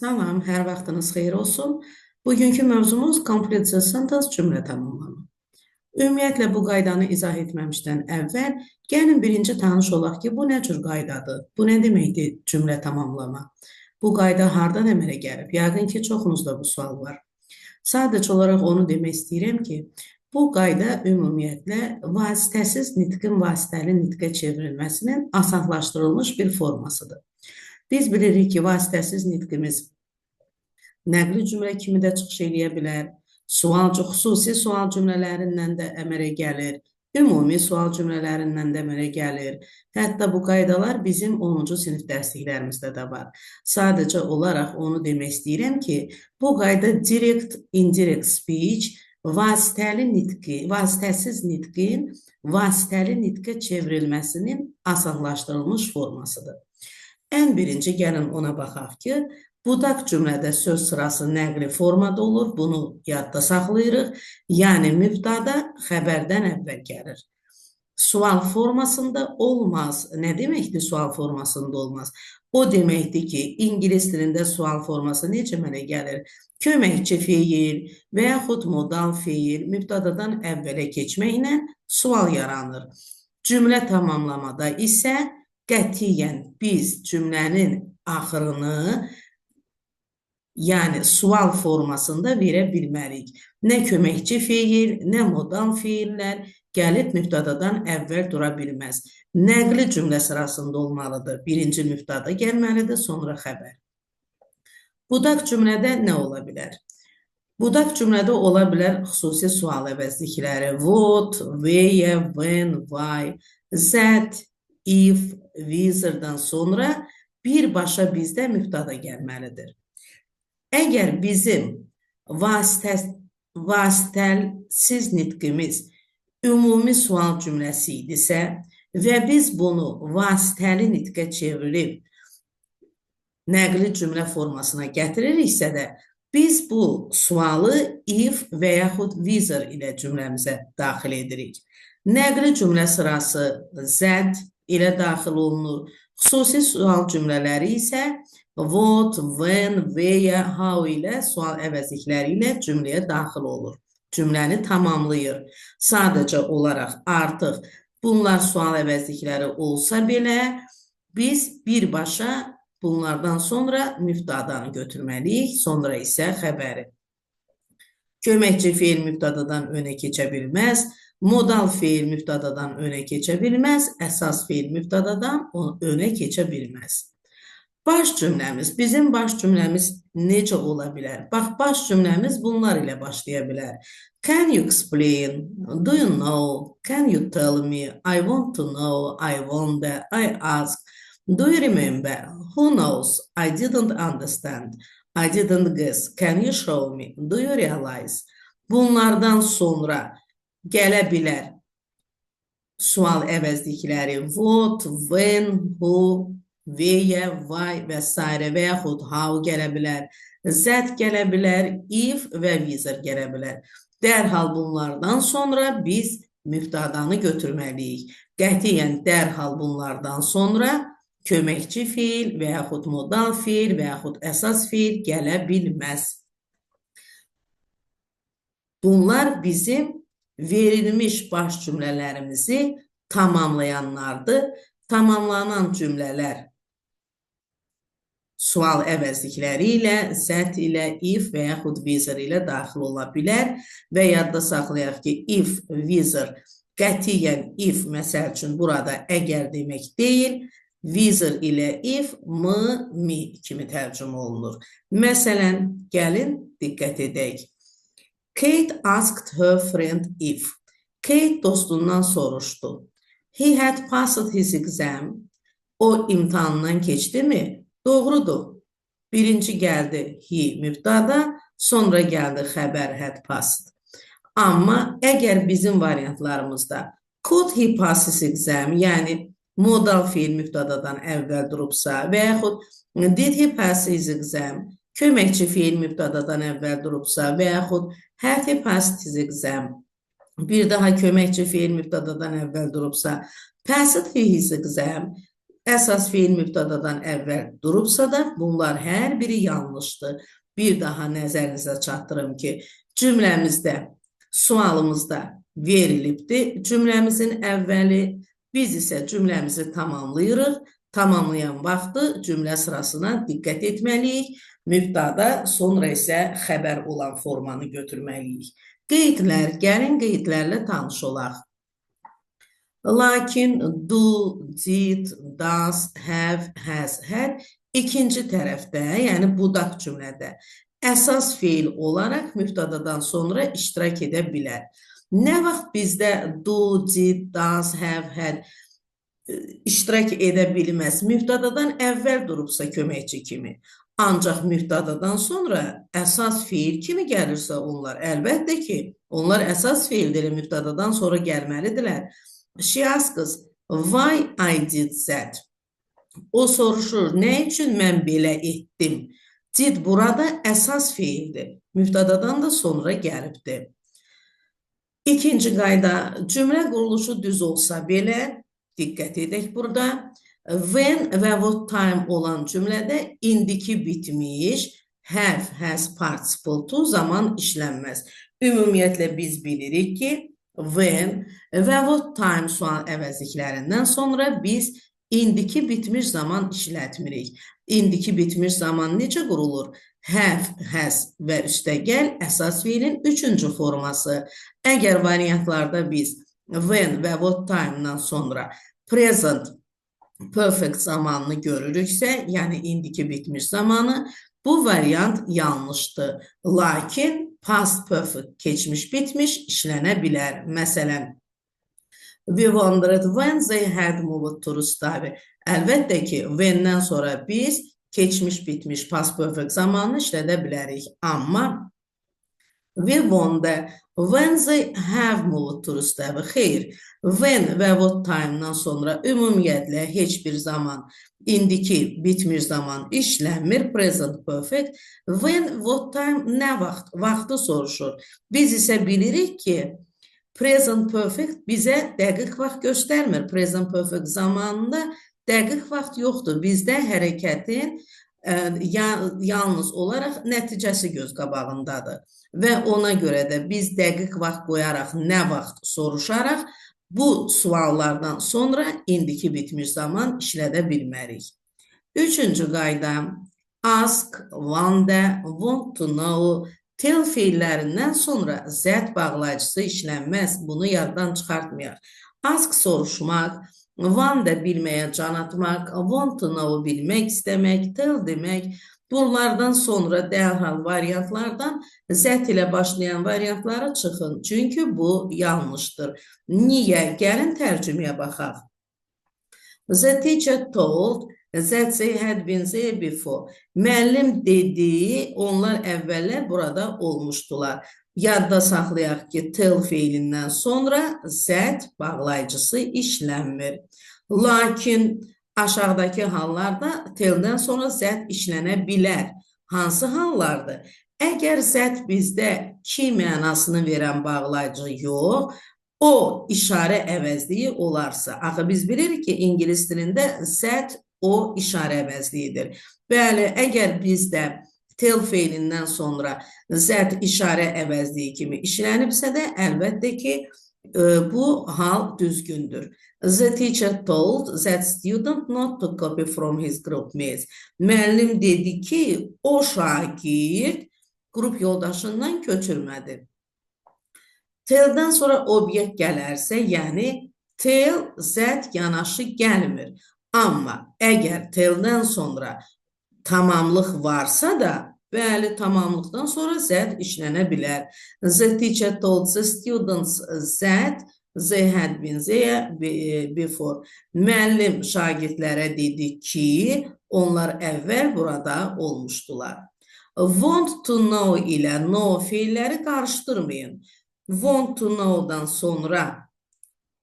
Salam, hər vaxtınız xeyir olsun. Bugünkü mövzumuz completed sentence cümlə tamamlama. Ümumiyyətlə bu qaydanı izah etməmişdən əvvəl gəlin birinci tanış olaq ki, bu nə cür qaydadır? Bu nə deməkdir cümlə tamamlama? Bu qayda hardan əmələ gəlib? Yəqin ki, çoxunuzda bu sual var. Sadəcə olaraq onu demək istəyirəm ki, bu qayda ümumiyyətlə vasitəsiz nitqin vasitəli nitqə çevrilməsinin asanlaşdırılmış bir formasıdır. Biz bilirik ki, vasitəsiz nitqimiz nəqli cümlə kimi də çıxış eləyə bilər, xüsusi sual cümlələrindən də əmələ gəlir, ümumi sual cümlələrindən də əmələ gəlir. Hətta bu qaydalar bizim 10-cu sinif dərsliklərimizdə də var. Sadəcə olaraq onu demək istəyirəm ki, bu qayda direct, indirect speech, vasitəsiz nitqin vasitəli nitqə çevrilməsinin asanlaşdırılmış formasıdır. Ən birinci gəlin ona baxaq ki, budaq cümlədə söz sırası nəqli formada olur, bunu yadda saxlayırıq. Yəni, mübtada xəbərdən əvvəl gəlir. Sual formasında olmaz. Nə deməkdir sual formasında olmaz? O deməkdir ki, ingilis dilində sual forması necə əmələ gəlir? Köməkçi feil və yaxud modal feil mübtadadan əvvələ keçməklə sual yaranır. Cümlə tamamlamada isə qətiyyən biz cümlənin axırını, yəni sual formasında verə bilmərik. Nə köməkçi feil, nə modal feillər gəlib mübtadadan əvvəl dura bilməz. Nəqli cümlə sırasında olmalıdır. Birinci mübtada gəlməlidir, sonra xəbər. Budaq cümlədə nə ola bilər? Budaq cümlədə ola bilər xüsusi sual əvəzlikləri. What, where, when, why, that, if, whether'dan sonra birbaşa bizdə mübtada gəlməlidir. Əgər bizim vasitəsiz nitqimiz ümumi sual cümləsi idisə və biz bunu vasitəli nitqə çevirib nəqli cümlə formasına gətiririksə də, biz bu sualı if və yaxud whether ilə cümləmizə daxil edirik. Nəqli cümlə sırası that ilə daxil olunur. Xüsusi sual cümlələri isə what, when, where, how ilə sual əvəzlikləri ilə cümləyə daxil olur. Cümləni tamamlayır. Sadəcə olaraq artıq bunlar sual əvəzlikləri olsa belə, biz birbaşa bunlardan sonra mübtadanı götürməliyik, sonra isə xəbəri. Köməkçi feil mübtadadan önə keçə bilməz, modal feil mübtadadan önə keçə bilməz, əsas feil mübtadadan önə keçə bilməz. Baş cümləmiz, bizim baş cümləmiz necə ola bilər? Bax, baş cümləmiz bunlar ilə başlaya bilər. Can you explain? Do you know? Can you tell me? I want to know. I wonder. I ask. Do you remember? Who knows? I didn't understand. I didn't guess. Can you show me? Do you realize? Bunlardan sonra gələ bilər sual əvəzlikləri what, when, who, where, why və s. və yaxud how gələ bilər, that gələ bilər, if və whether gələ bilər. Dərhal bunlardan sonra biz mübtadanı götürməliyik. Qətiyyən dərhal bunlardan sonra köməkçi feil və yaxud modal feil və yaxud əsas feil gələ bilməz. Bunlar bizim verilmiş baş cümlələrimizi tamamlayanlardır. Tamamlanan cümlələr sual əvəzlikləri ilə, that ilə, if və yaxud whether ilə daxil ola bilər və yadda saxlayaq ki, if, whether, qətiyyən if, məsəl üçün burada əgər demək deyil, whether ilə if, mi kimi tərcümə olunur. Məsələn, gəlin diqqət edək. Kate asked her friend if. Kate dostundan soruşdu. He had passed his exam. O imtahandan keçdi mi? Doğrudur. Birinci gəldi he mübtada, sonra gəldi xəbər had passed. Amma əgər bizim variantlarımızda could he pass his exam, yəni modal feil mübtadadan əvvəl durubsa və yaxud did he pass his exam, köməkçi feil mübtadadan əvvəl durubsa və yaxud had he passed his exam, bir daha köməkçi feil mübtadadan əvvəl durubsa passed he his exam, Əsas feil mübtədadan əvvəl durubsa da, bunlar hər biri yanlışdır. Bir daha nəzərinizə çatdırım ki, cümləmizdə, sualımızda verilibdir cümləmizin əvvəli. Biz isə cümləmizi tamamlayırıq. Tamamlayan vaxtı cümlə sırasına diqqət etməliyik. Mübtada, sonra isə xəbər olan formanı götürməliyik. Qeydlər, gəlin qeydlərlə tanış olaq. Lakin, do, did, does, have, has, had ikinci tərəfdə, yəni budaq cümlədə əsas feil olaraq mübtadadan sonra iştirak edə bilər. Nə vaxt bizdə do, did, does, have, had iştirak edə bilməz? Mübtadadan əvvəl durubsa köməkçi kimi. Ancaq mübtadadan sonra əsas feil kimi gəlirsə onlar, əlbəttə ki, onlar əsas feildir, mübtadadan sonra gəlməlidirlər. She asks, why I did that? O soruşur, nə üçün mən belə etdim? Did burada əsas feildir. Mübtadadan da sonra gəlibdir. İkinci qayda, cümlə quruluşu düz olsa belə, diqqət edək burada. When və what time olan cümlədə indiki bitmiş, have, has, participle to zaman işlənməz. Ümumiyyətlə biz bilirik ki, when və what time sual əvəzliklərindən sonra biz indiki bitmiş zaman işlətmirik. İndiki bitmiş zaman necə qurulur? Have, has və üstəgəl əsas feilin üçüncü forması. Əgər variantlarda biz when və what time-dan sonra present perfect zamanını görürüksə, yəni indiki bitmiş zamanı, bu variant yanlışdır. Lakin past perfect, keçmiş bitmiş işlənə bilər. Məsələn, we wondered when they had moved to Rustavi. Əlbəttə ki, when-dən sonra biz keçmiş bitmiş past perfect zamanını işlədə bilərik. Amma we wonder when they have moved to Rustavi. Xeyr, when və what time-dan sonra ümumiyyətlə heç bir zaman indiki bitmiş zaman işlənmir, present perfect. When, what time, nə vaxt? Vaxtı soruşur. Biz isə bilirik ki, present perfect bizə dəqiq vaxt göstərmir. Present perfect zamanında dəqiq vaxt yoxdur. Bizdə hərəkətin yalnız olaraq nəticəsi göz qabağındadır. Və ona görə də biz dəqiq vaxt qoyaraq, nə vaxt soruşaraq, bu suallardan sonra indiki bitmiş zaman işlədə bilmərik. Üçüncü qayda, ask, wonder, want to know, tell feillərindən sonra zət bağlayıcısı işlənməz. Bunu yaddan çıxartmayaq. Ask soruşmaq, wonder bilməyə can atmaq, want to know bilmək istəmək, tell demək. Bunlardan sonra dərhal variantlardan zət ilə başlayan variantlara çıxın. Çünki bu yanlışdır. Niyə? Gəlin tərcüməyə baxaq. The teacher told that they had been there before. Müəllim dediyi, onlar əvvəllər burada olmuşdular. Yadda saxlayaq ki, tell feilindən sonra zət bağlayıcısı işlənmir. Lakin aşağıdakı hallarda telldən sonra zət işlənə bilər. Hansı hallardır? Əgər zət bizdə ki mənasını verən bağlayıcı yox, o işarə əvəzliyi olarsa. Axı biz bilirik ki, ingilis dilində zət o işarə əvəzliyidir. Bəli, əgər bizdə tell feilindən sonra zət işarə əvəzliyi kimi işlənibsə də, əlbəttə ki, bu hal düzgündür. The teacher told that student not to copy from his group mates. Müəllim dedi ki, o şagird qrup yoldaşından köçürmədi. Telldən sonra obyekt gələrsə, yəni tell, zət yanaşı gəlmir. Amma əgər telldən sonra tamamlıq varsa da, bəli, tamamlıqdan sonra zət işlənə bilər. The teacher told the students that they had been there before. Müəllim şagirdlərə dedi ki, onlar əvvəl burada olmuşdular. Want to know ilə know feilləri qarışdırmayın. Want to know-dan sonra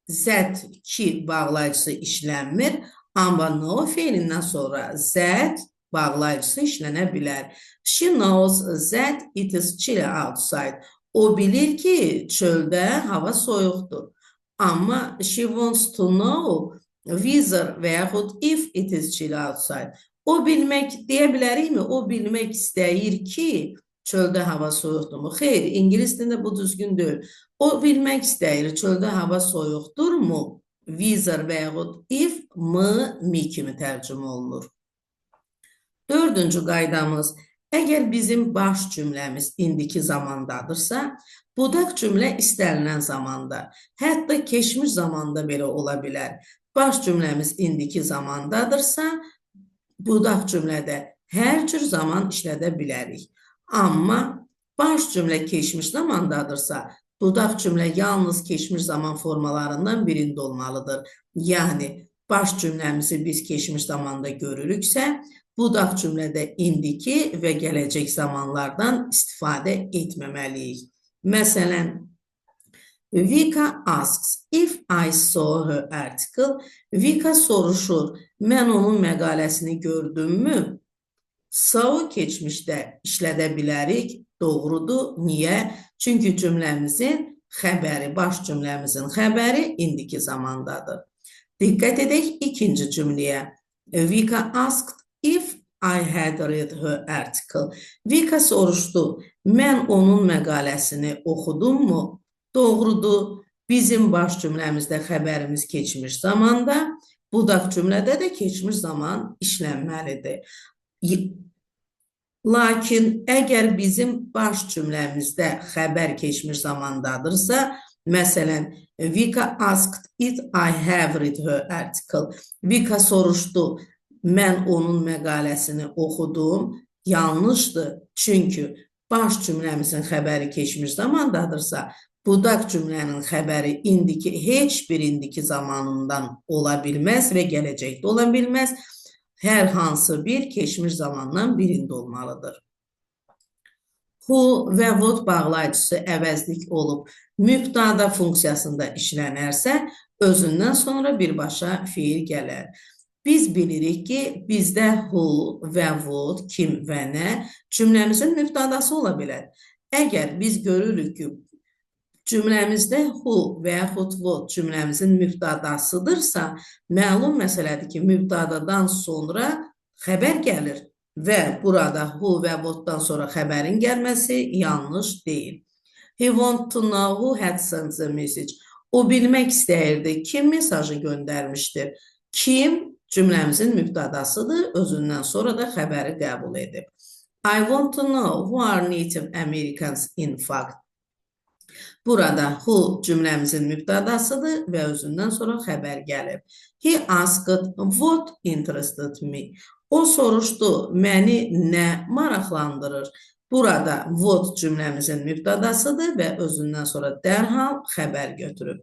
zət ki bağlayıcısı işlənmir, amma know feilindən sonra zət bağlayıcısı işlənə bilər. She knows that it is chilly outside. O bilir ki, çöldə hava soyuqdur. Amma she wants to know Whether və yaxud if it is chilly outside. O bilmək deyə bilərikmi? O bilmək istəyir ki, çöldə hava soyuqdurmu? Xeyr, ingilis dilində bu düzgün deyil. O bilmək istəyir, çöldə hava soyuqdurmu? Whether və yaxud if, mi kimi tərcümə olunur. Dördüncü qaydamız, əgər bizim baş cümləmiz indiki zamandadırsa, budaq cümlə istənilən zamanda, hətta keçmiş zamanda belə ola bilər. Baş cümləmiz indiki zamandadırsa, budaq cümlədə hər cür zaman işlədə bilərik. Amma baş cümlə keçmiş zamandadırsa, budaq cümlə yalnız keçmiş zaman formalarından birində olmalıdır. Yəni, baş cümləmizi biz keçmiş zamanda görürüksə, budaq cümlədə indiki və gələcək zamanlardan istifadə etməməliyik. Məsələn, Vika asks, if I saw her article, Vika soruşur, mən onun məqaləsini gördümmü? Saw keçmişdə işlədə bilərik, doğrudur. Niyə? Çünki cümləmizin xəbəri, baş cümləmizin xəbəri indiki zamandadır. Diqqət edək ikinci cümləyə. Vika asked if I had read her article. Vika soruşdu, mən onun məqaləsini oxudummu? Doğrudur, bizim baş cümləmizdə xəbərimiz keçmiş zamanda, budaq cümlədə də keçmiş zaman işlənməlidir. Lakin əgər bizim baş cümləmizdə xəbər keçmiş zamandadırsa, məsələn, Vika asked if I have read her article. Vika soruşdu, mən onun məqaləsini oxudum, yanlışdır. Çünki baş cümləmizin xəbəri keçmiş zamandadırsa, budaq cümlənin xəbəri heç bir indiki zamanından ola bilməz və gələcəkdə ola bilməz. Hər hansı bir keçmiş zamandan birində olmalıdır. Who və what bağlayıcısı əvəzlik olub mübtada funksiyasında işlənərsə, özündən sonra birbaşa fiil gələr. Biz bilirik ki, bizdə who və what, kim və nə cümləmizin mübtadası ola bilər. Əgər biz görürük ki, cümləmizdə who və yaxud what cümləmizin mübtadasıdırsa, məlum məsələdir ki, mübtadadan sonra xəbər gəlir və burada who və whatdan sonra xəbərin gəlməsi yanlış deyil. He want to know who had sent the message. O bilmək istəyirdi, kim mesajı göndərmişdir. Kim cümləmizin mübtadasıdır, özündən sonra da xəbəri qəbul edib. I want to know who are Native Americans in fact. Burada who cümləmizin mübtadasıdır və özündən sonra xəbər gəlib. He asked what interested me. O soruşdu, məni nə maraqlandırır? Burada what cümləmizin mübtadasıdır və özündən sonra dərhal xəbər götürüb.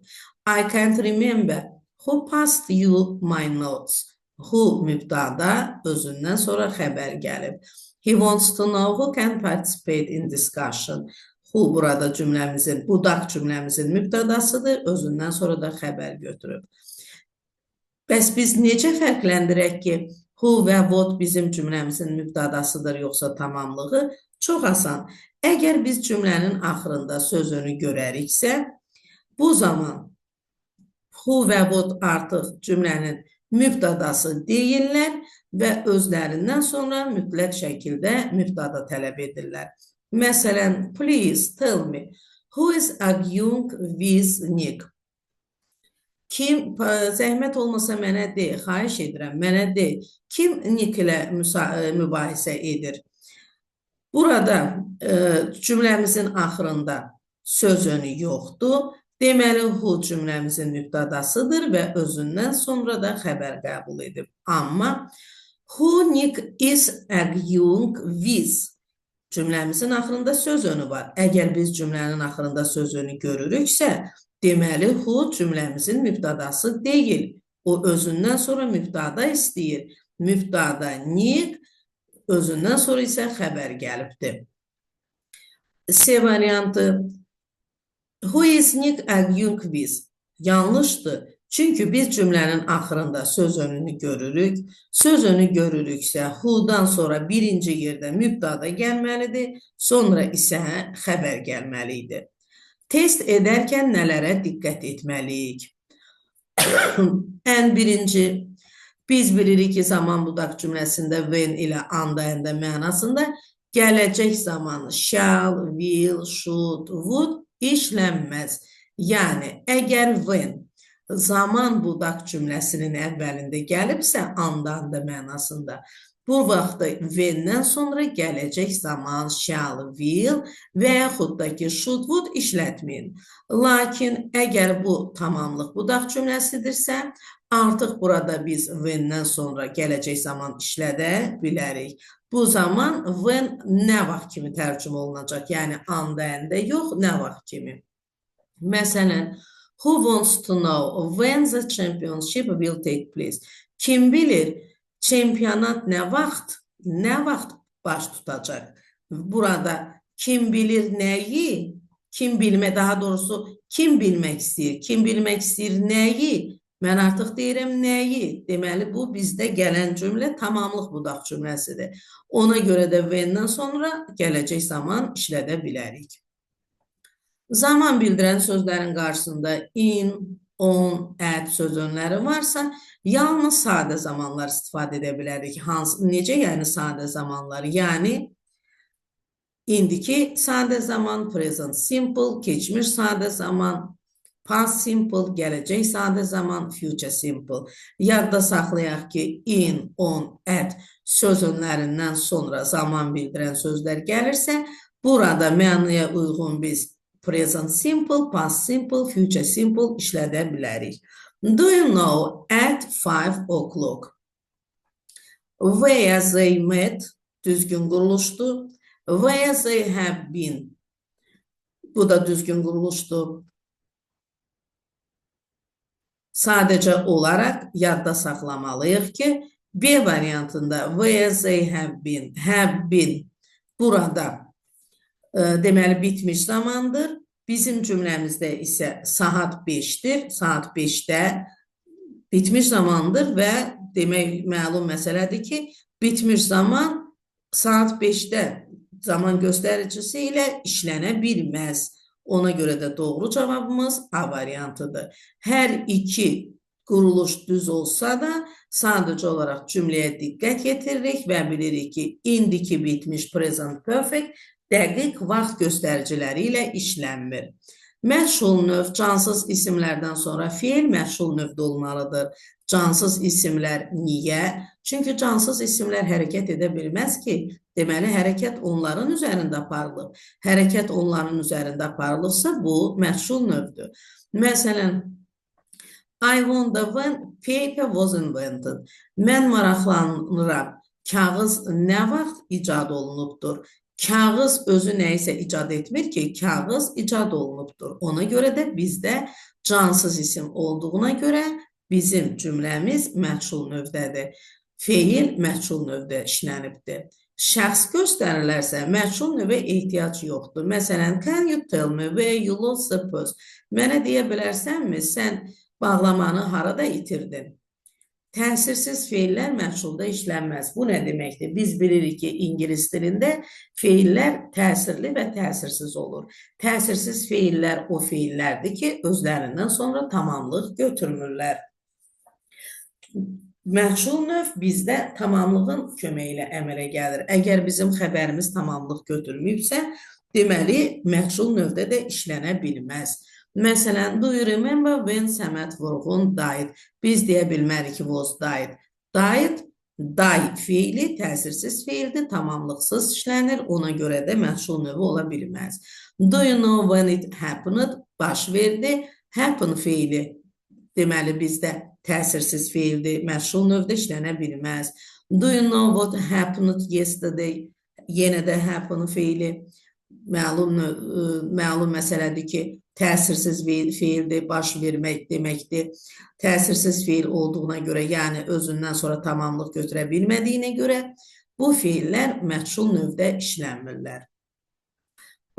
I can't remember who passed you my notes. Who mübtada, özündən sonra xəbər gəlib. He wants to know who can participate in discussion. Who burada cümləmizin, budaq cümləmizin mübtadasıdır, özündən sonra da xəbər götürüb. Bəs biz necə fərqləndirək ki, who və what bizim cümləmizin mübtadasıdır, yoxsa tamamlığı? Çox asan. Əgər biz cümlənin axırında sözünü görəriksə, bu zaman who və what artıq cümlənin mübtadası deyirlər və özlərindən sonra mütləq şəkildə mübtada tələb edirlər. Məsələn, please tell me, who is arguing with Nick? Kim, zəhmət olmasa mənə de, xahiş edirəm, mənə de, kim Nick ilə mübahisə edir? Burada cümləmizin axırında sözünü yoxdur. Deməli, who cümləmizin mübtadasıdır və özündən sonra da xəbər qəbul edib. Amma who Nick is arguing with cümləmizin axırında sözünü var. Əgər biz cümlənin axırında sözünü görürüksə, deməli, who cümləmizin mübtadası deyil. O özündən sonra mübtada istəyir. Mübtada Nick, özündən sonra isə xəbər gəlibdir. C variantı. Who is Nick arguing with? Yanlışdır. Çünki biz cümlənin axırında söz önünü görürük. Söz önü görürüksə, who'dan sonra birinci yerdə mübtada gəlməlidir, sonra isə xəbər gəlməlidir. Test edərkən nələrə diqqət etməliyik? Ən birinci, biz bilirik ki, zaman budaq cümləsində when ilə and and mənasında gələcək zamanı shall, will, should, would işlənməz. Yəni, əgər when zaman budaq cümləsinin əvvəlində gəlibsə, and and mənasında, bu vaxtda when-dən sonra gələcək zaman shall, will və yaxud da ki, should, would işlətməyin. Lakin əgər bu tamamlıq budaq cümləsidirsə, artıq burada biz when-dən sonra gələcək zaman işlədə bilərik. Bu zaman when nə vaxt kimi tərcümə olunacaq? Yəni, and and yox, nə vaxt kimi? Məsələn, who wants to know when the championship will take place? Kim bilir, çempionat nə vaxt baş tutacaq? Burada kim bilir nəyi? Kim bilmək istəyir? Kim bilmək istəyir nəyi? Mən artıq deyirəm nəyi? Deməli, bu bizdə gələn cümlə tamamlıq budaq cümləsidir. Ona görə də when-dən sonra gələcək zaman işlədə bilərik. Zaman bildirən sözlərin qarşısında in, on, at sözünləri varsa, yalnız sadə zamanlar istifadə edə bilərik. Necə yəni sadə zamanlar? Yəni, indiki sadə zaman, present simple, keçmiş sadə zaman, past simple, gələcək sadə zaman, future simple. Yadda saxlayaq ki, in, on, at sözünlərindən sonra zaman bildirən sözlər gəlirsə, burada mənaya uyğun biz present simple, past simple, future simple işlədə bilərik. Do you know at 5 o'clock? Where they met, düzgün quruluşdur. Where they have been, bu da düzgün quruluşdur. Sadəcə olaraq yadda saxlamalıyıq ki, B variantında where they have been burada deməli bitmiş zamandır. Bizim cümləmizdə isə saat 5-dir. Saat 5-də bitmiş zamandır və demək məlum məsələdir ki, bitmiş zaman saat 5-də zaman göstəricisi ilə işlənə bilməz. Ona görə də doğru cavabımız A variantıdır. Hər iki quruluş düz olsa da sadəcə olaraq cümləyə diqqət yetiririk və bilirik ki, indiki bitmiş present perfect dəqiq vaxt göstəriciləri ilə işlənmir. Məşğul növ cansız isimlərdən sonra fiil məşğul növdə olmalıdır. Cansız isimlər niyə? Çünki cansız isimlər hərəkət edə bilməz ki, deməli hərəkət onların üzərində aparılıb. Hərəkət onların üzərində aparılıbsa bu məşğul növdür. Məsələn, I wonder when paper was invented. Mən maraqlanıram. Kağız nə vaxt icad olunubdur? Kağız özü nəyisə icad etmir ki, kağız icad olunubdur. Ona görə də bizdə cansız isim olduğuna görə bizim cümləmiz məşğul növdədir. Feil məşğul növdə işlənibdir. Şəxs göstərilərsə məşğul növə ehtiyac yoxdur. Məsələn, can you tell me where you lost the purse? Mənə deyə bilərsənmi, sən bağlamanı harada itirdin? Təsirsiz feillər məşğulda işlənməz. Bu nə deməkdir? Biz bilirik ki, ingilis dilində feillər təsirli və təsirsiz olur. Təsirsiz feillər o feillərdir ki, özlərindən sonra tamamlıq götürmürlər. Məşğul növ bizdə tamamlığın köməyi ilə əmələ gəlir. Əgər bizim xəbərimiz tamamlıq götürməyibsə, deməli, məşğul növdə də işlənə bilməz. Məsələn, do you remember when Səməd Vurğun died? Biz deyə bilmərik ki, was died. Died, die feili təsirsiz feildir, tamamlıqsız işlənir, ona görə də məşğul növü ola bilməz. Do you know when it happened? Baş verdi, happen feili. Deməli, bizdə təsirsiz feildir, məşğul növdə işlənə bilməz. Do you know what happened yesterday? Yenə də happen feili məlum məsələdir ki, təsirsiz feildir, baş vermək deməkdir. Təsirsiz feil olduğuna görə, yəni özündən sonra tamamlıq götürə bilmədiyinə görə bu feillər məşğul növdə işlənmirlər.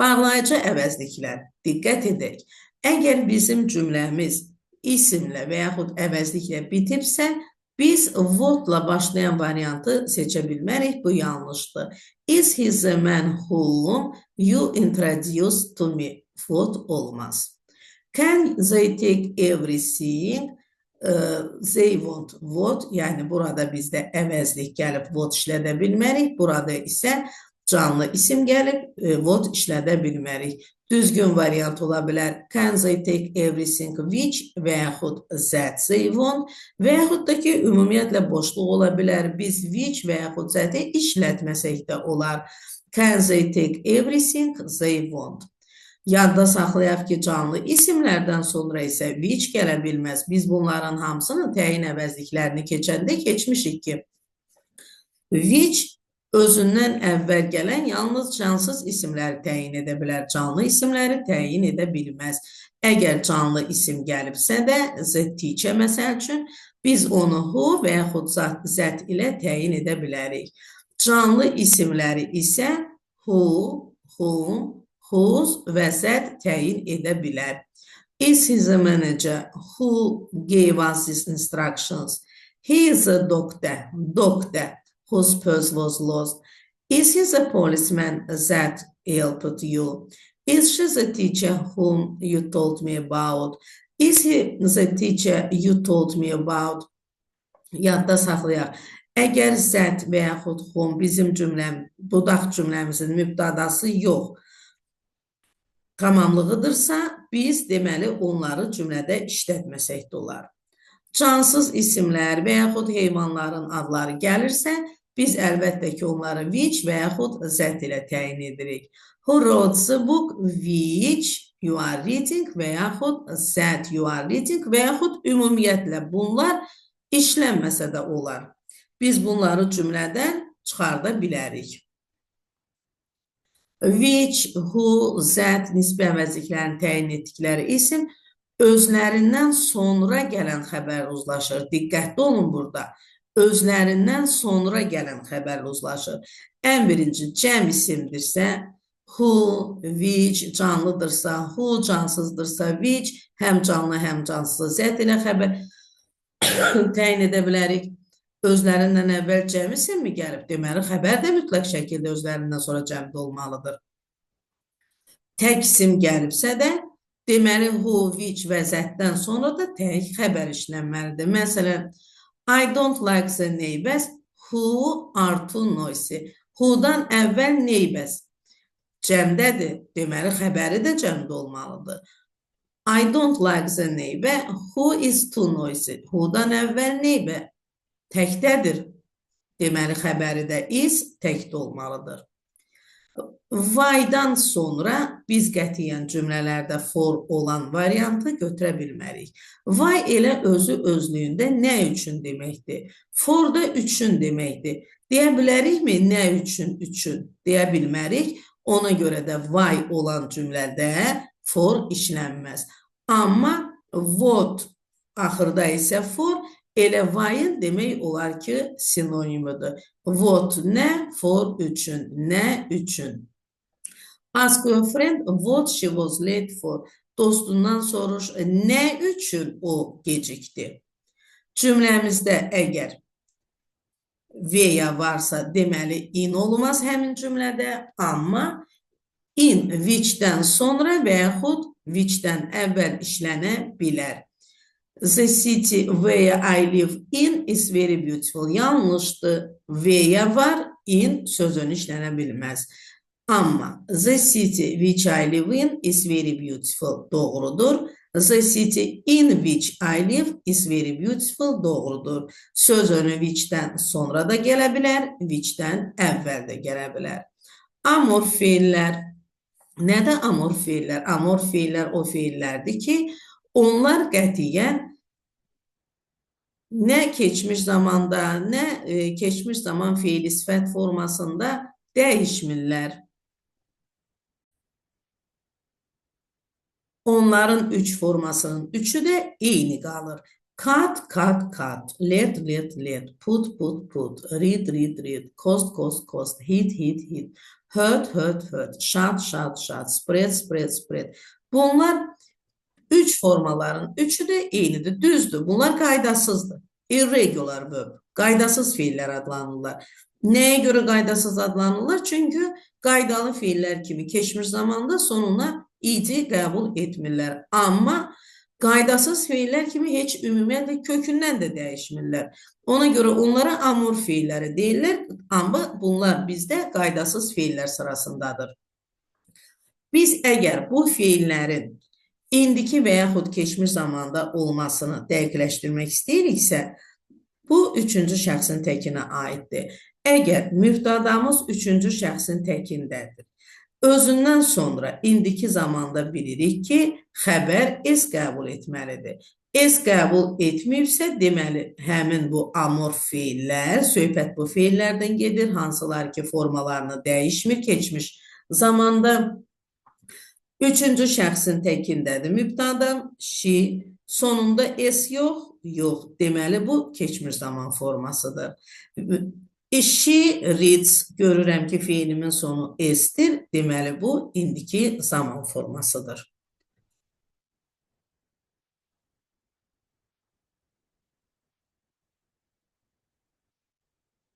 Bağlayıcı əvəzliklər. Diqqət edək. Əgər bizim cümləmiz isimlə və yaxud əvəzliklə bitibsə, biz what'la başlayan variantı seçə bilmərik, bu yanlışdır. Is he the man whom you introduced to me? What olmaz. Can they take everything? They want vote, yəni burada bizdə əvəzlik gəlib vote işlədə bilmərik. Burada isə canlı isim gəlib vote işlədə bilmərik. Düzgün variant ola bilər. Can they take everything which və yaxud that they want və yaxud da ki, ümumiyyətlə boşluq ola bilər. Biz which və yaxud that-i işlətməsək də olar. Can they take everything they want? Yadda saxlayaq ki, canlı isimlərdən sonra isə which gələ bilməz. Biz bunların hamısının təyin əvəzliklərini keçəndə keçmişik ki, which özündən əvvəl gələn yalnız cansız isimləri təyin edə bilər. Canlı isimləri təyin edə bilməz. Əgər canlı isim gəlibsə də, the teacher məsəl üçün, biz onu who və yaxud that ilə təyin edə bilərik. Canlı isimləri isə who, whom, whose və that təyin edə bilər. Is he a manager who gave us these instructions? He is a doctor whose purse was lost. Is he a policeman that helped you? Is she the teacher whom you told me about? Is he the teacher you told me about? Yadda saxlayaq. Əgər that və yaxud whom bizim dodaq cümləmizin mübtədası yox, tamamlığıdırsa, biz deməli onları cümlədə işlətməsək də olar. Cansız isimlər və yaxud heyvanların adları gəlirsə, biz əlbəttə ki, onları which və yaxud that ilə təyin edirik. Who wrote the book which you are reading və yaxud that you are reading və yaxud ümumiyyətlə bunlar işlənməsə də olar. Biz bunları cümlədən çıxarda bilərik. Which, who, that nisbi əvəzliklərini təyin etdikləri isim özlərindən sonra gələn xəbərlə uzlaşır. Diqqətli olun burada. Özlərindən sonra gələn xəbərlə uzlaşır. Ən birinci cəm isimdirsə, who, which canlıdırsa, who cansızdırsa, which həm canlı, həm cansız zət ilə xəbər təyin edə bilərik. Özlərindən əvvəl cəm isim mi gəlib? Deməli, xəbər də mütləq şəkildə özlərindən sonra cəmdə olmalıdır. Tək isim gəlibsə də, deməli, who, which və zətdən sonra da tək xəbər işlənməlidir. Məsələn, I don't like the neighbors who are too noisy. Who'dan əvvəl neighbors cəmdədir. Deməli, xəbəri də cəmdə olmalıdır. I don't like the neighbor who is too noisy. Who'dan əvvəl neighbor təkdədir. Deməli, xəbəri də is təkdə olmalıdır. Why-dan sonra biz qətiyyən cümlələrdə for olan variantı götürə bilmərik. Why elə özü özlüyündə nə üçün deməkdir? For da üçün deməkdir. Deyə bilərikmi nə üçün üçün? Deyə bilmərik. Ona görə də why olan cümlədə for işlənməz. Amma what axırda isə for elə why-ın demək olar ki, sinonimidir. What nə? For üçün. Nə üçün? Ask your friend what she was late for. Dostundan soruş, nə üçün o gecikdi? Cümləmizdə əgər veya varsa, deməli in olmaz həmin cümlədə, amma in which-dən sonra və yaxud which-dən əvvəl işlənə bilər. The city where I live in is very beautiful. Yanlışdır. Where var, in sözünü işlənə bilməz. Amma the city which I live in is very beautiful. Doğrudur. The city in which I live is very beautiful. Doğrudur. Sözünü which-dən sonra da gələ bilər, which-dən əvvəl də gələ bilər. Amor feillər. Nədir amor feillər? Amor feillər o feillərdir ki, onlar qətiyyən nə keçmiş zamanda, nə keçmiş zaman feili sifət formasında dəyişmirlər. Onların üç formasının üçü də eyni qalır. Cut, cut, cut. Let, let, let. Put, put, put. Read, read, read. Cost, cost, cost. Hit, hit, hit. Hurt, hurt, hurt. Shut, shut, shut. Spread, spread, spread. Bunlar üç formaların üçü də eynidir. Düzdür. Bunlar qaydasızdır. Irregular verb. Qaydasız fiillər adlanırlar. Nəyə görə qaydasız adlanırlar? Çünki qaydalı fiillər kimi keçmiş zamanda sonuna id qəbul etmirlər. Amma Qaydasız feillər kimi heç ümumiyyətlə kökündən də dəyişmirlər. Ona görə onlara amor feilləri deyirlər, amma bunlar bizdə qaydasız feillər sırasındadır. Biz əgər bu feillərin indiki və yaxud keçmiş zamanda olmasını dəqiqləşdirmək istəyiriksə, bu üçüncü şəxsin təkinə aiddir. Əgər mübtədamız üçüncü şəxsin təkindədir, özündən sonra indiki zamanda bilirik ki, xəbər es qəbul etməlidir. Es qəbul etməyibsə, deməli, həmin bu amorf feillər, söhbət bu feillərdən gedir, hansılar ki, formalarını dəyişmir, keçmiş zamanda üçüncü şəxsin təkindədir. Mübtəda şi, sonunda es yox, yox. Deməli, bu keçmiş zaman formasıdır. She reads, görürəm ki, feilimin sonu es'tir. Deməli, bu indiki zaman formasıdır.